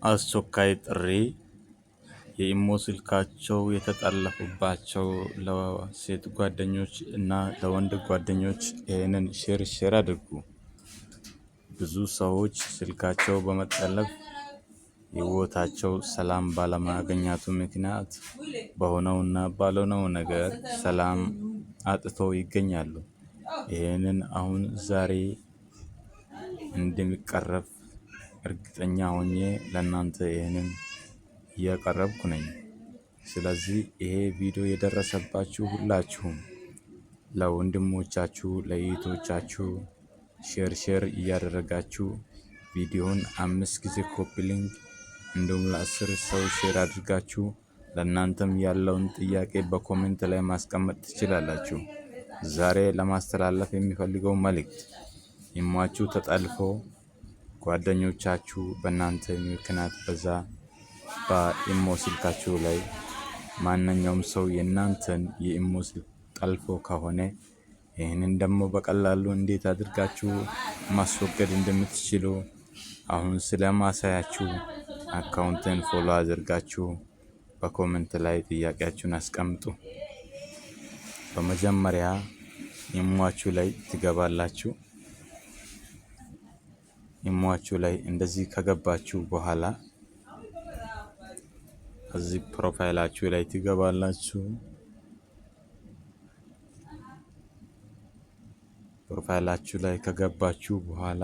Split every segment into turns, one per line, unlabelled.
አስቸኳይ ጥሪ የኢሞ ስልካቸው የተጠለፈባቸው ለሴት ጓደኞች እና ለወንድ ጓደኞች ይሄንን ሼር አድርጉ። ብዙ ሰዎች ስልካቸው በመጠለፍ ህይወታቸው ሰላም ባለማግኘቱ ምክንያት በሆነውና ባልሆነው ነገር ሰላም አጥተው ይገኛሉ። ይሄንን አሁን ዛሬ እንደሚቀረፍ እርግጠኛ ሆኜ ለእናንተ ይሄንን እያቀረብኩ ነኝ። ስለዚህ ይሄ ቪዲዮ የደረሰባችሁ ሁላችሁም ለወንድሞቻችሁ ለእህቶቻችሁ ሼር እያደረጋችሁ ቪዲዮውን 5 ጊዜ ኮፒ ሊንክ እንዲሁም ለ10 ሰው ሼር አድርጋችሁ ለእናንተም ያለውን ጥያቄ በኮሜንት ላይ ማስቀመጥ ትችላላችሁ። ዛሬ ለማስተላለፍ የሚፈልገው መልእክት ኢሞአችሁ ተጠልፎ ጓደኞቻችሁ በእናንተ ምክንያት በዛ በኢሞ ስልካችሁ ላይ ማንኛውም ሰው የእናንተን የኢሞ ስልክ ጠልፎ ከሆነ ይሄንን ደግሞ በቀላሉ እንዴት አድርጋችሁ ማስወገድ እንደምትችሉ አሁን ስለማሳያችሁ አካውንቴን ፎሎ አድርጋችሁ በኮሜንት ላይ ጥያቄያችሁን አስቀምጡ። በመጀመሪያ ኢሞአችሁ ላይ ትገባላችሁ። ኢሞአችሁ ላይ እንደዚህ ከገባችሁ በኋላ እዚህ ፕሮፋይላችሁ ላይ ትገባላችሁ። ፕሮፋይላችሁ ላይ ከገባችሁ በኋላ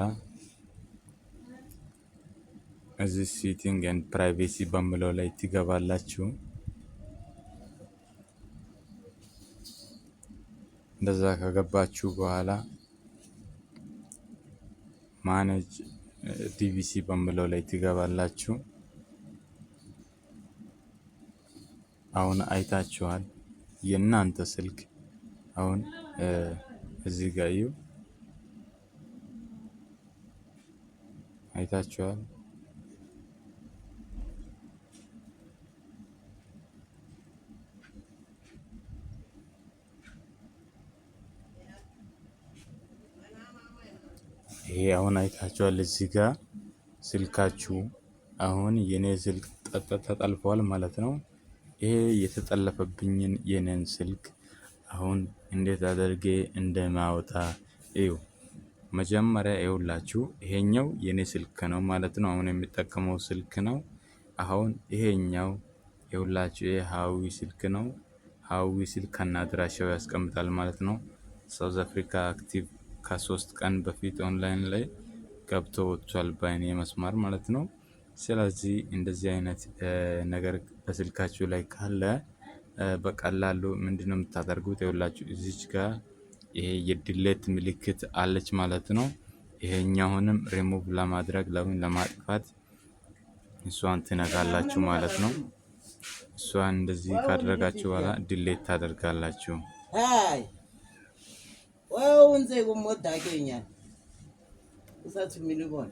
እዚህ ሴቲንግ ኤንድ ፕራይቬሲ በሚለው ላይ ትገባላችሁ። እንደዛ ከገባችሁ በኋላ ማኔጅ ዲቪሲ በሚለው ላይ ትገባላችሁ። አሁን አይታችኋል የእናንተ ስልክ አሁን እዚህ ጋር እዩ አይታችኋል። ይሄ አሁን አይታችኋል እዚህ ጋር ስልካችሁ አሁን የኔ ስልክ ተጠልፏል ማለት ነው። ይሄ የተጠለፈብኝን የኔን ስልክ አሁን እንዴት አድርጌ እንደማወጣ እዩ። መጀመሪያ ይኸውላችሁ ይሄኛው የኔ ስልክ ነው ማለት ነው። አሁን የሚጠቀመው ስልክ ነው። አሁን ይሄኛው ይኸውላችሁ ይሄ ሀዊ ስልክ ነው። ሀዊ ስልክ ከነ አድራሻው ያስቀምጣል ማለት ነው። ሳውዝ አፍሪካ አክቲቭ ከ3 ቀን በፊት ኦንላይን ላይ ገብቶ ወጥቷል በእኔ መስመር ማለት ነው። ስለዚህ እንደዚህ አይነት ነገር በስልካችሁ ላይ ካለ በቀላሉ ምንድነው የምታደርጉት? ይኸውላችሁ እዚች ጋር ይሄ የዲሌት ምልክት አለች ማለት ነው። ይሄኛውንም ሪሙቭ ለማድረግ ለማጥፋት እሷን ትነካላችሁ ማለት ነው። እሷን እንደዚህ ካደረጋችሁ በኋላ ዲሌት ታደርጋላችሁ። አይ ወንዘ ጎሞታ ገኛል እሳት ሚልቦን